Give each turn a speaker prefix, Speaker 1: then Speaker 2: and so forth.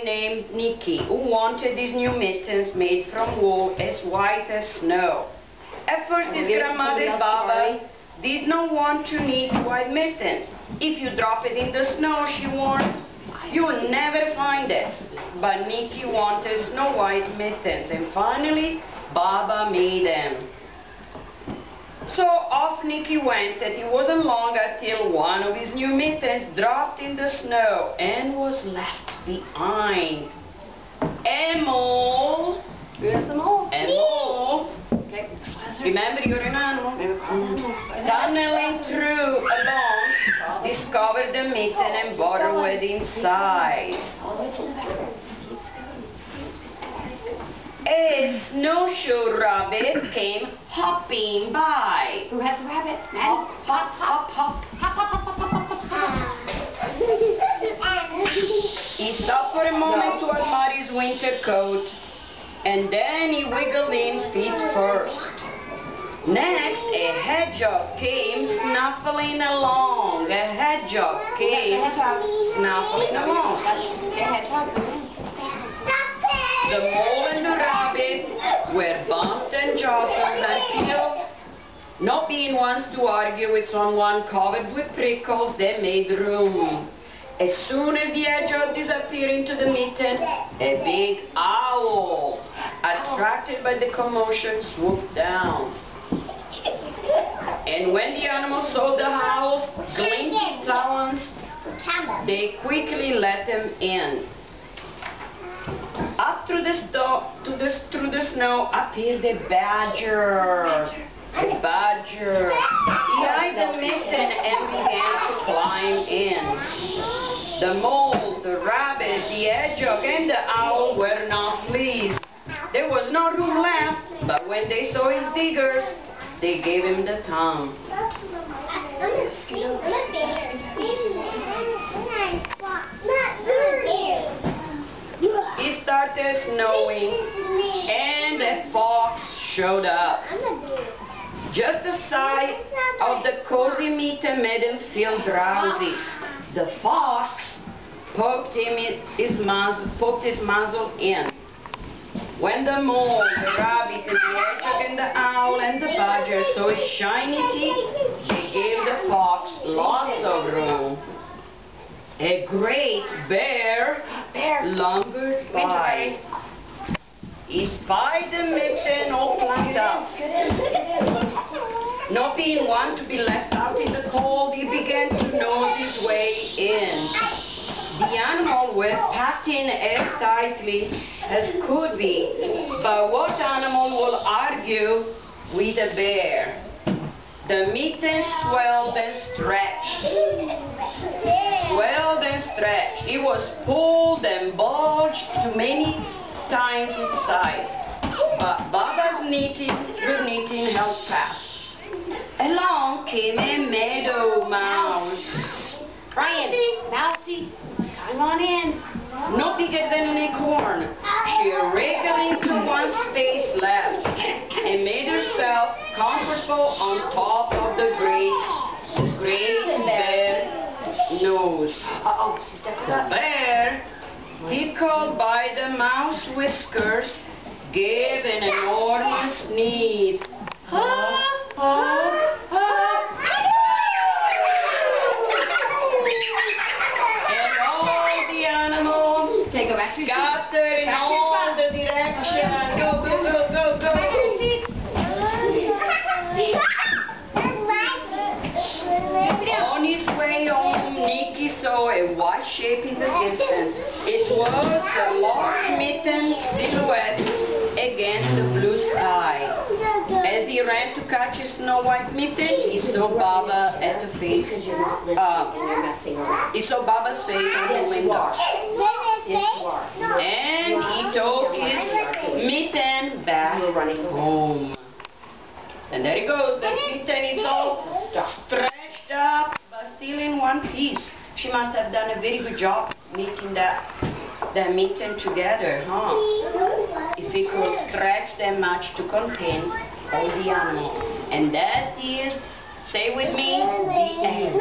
Speaker 1: named Nikki who wanted these new mittens made from wool as white as snow. At first his grandmother Baba did not want to knit white mittens. If you drop it in the snow, she warned, you'll never find it. But Nikki wanted snow white mittens, and finally Baba made them. So off Nikki went, and it wasn't long until one of his new mittens dropped in the snow and was left behind. Emil.
Speaker 2: Where's the mole?
Speaker 1: Emil.
Speaker 2: Okay.
Speaker 1: Remember, you're an animal. Tunneling through along, discovered the mitten and burrowed inside. A snowshoe rabbit came hopping by.
Speaker 2: Who has a rabbit?
Speaker 1: Hop, hop, hop, hop.
Speaker 2: Hop, hop, hop, hop, hop, hop.
Speaker 1: He stopped for a moment to admire his winter coat, and then he wiggled in feet first. Next, a hedgehog came snuffling along. A hedgehog came snuffling along.
Speaker 2: A hedgehog.
Speaker 1: The mole and the rabbit were bumped and jostled until, not being ones to argue with someone covered with prickles, they made room. As soon as the hedgehog disappeared into the mitten, a big owl, attracted by the commotion, swooped down. And when the animals saw the owl's glinting talons, they quickly let them in. Up through the snow appeared a badger. A badger. He eyed the mitten and began to climb in. The mole, the rabbit, the hedgehog, and the owl were not pleased. There was no room left, but when they saw his diggers, they gave him the tongue. It started snowing, and a fox showed up. Just the sight of the cozy mitten made him feel drowsy. The fox poked his muzzle in. When the mole, the rabbit, and the hedgehog, and the owl, and the badger saw his shiny teeth, they gave the fox lots of room. A great bear lumbered by. He spied the mitten all plucked up. Not being one to be left out in the cold, he began to nose his way in. The animals were packed in as tightly as could be, but what animal will argue with a bear? The mitten swelled and stretched. Swelled and stretched. It was pulled and bulged to many times its size. But Baba's good knitting held fast. Along came a meadow mouse.
Speaker 2: Brian, Mousy, come on in.
Speaker 1: No bigger than an acorn. She wriggled into one space left and made herself comfortable on top of the great bear nose. The bear, tickled by the mouse whiskers, gave an enormous sneeze. Scattered in all the directions. Go, go, go, go, go. On his way home, Nikki saw a white shape in the distance. It was the large mitten silhouette against the blue sky. As he ran to catch a snow white mitten, he saw Baba at the face. He saw Baba's face in the window. And he took his mitten back home. And there he goes. The mitten is all stretched up, but still in one piece. She must have done a very good job knitting that mitten together, huh? If it could stretch that much to contain all the animals. And that is, say with me, the end.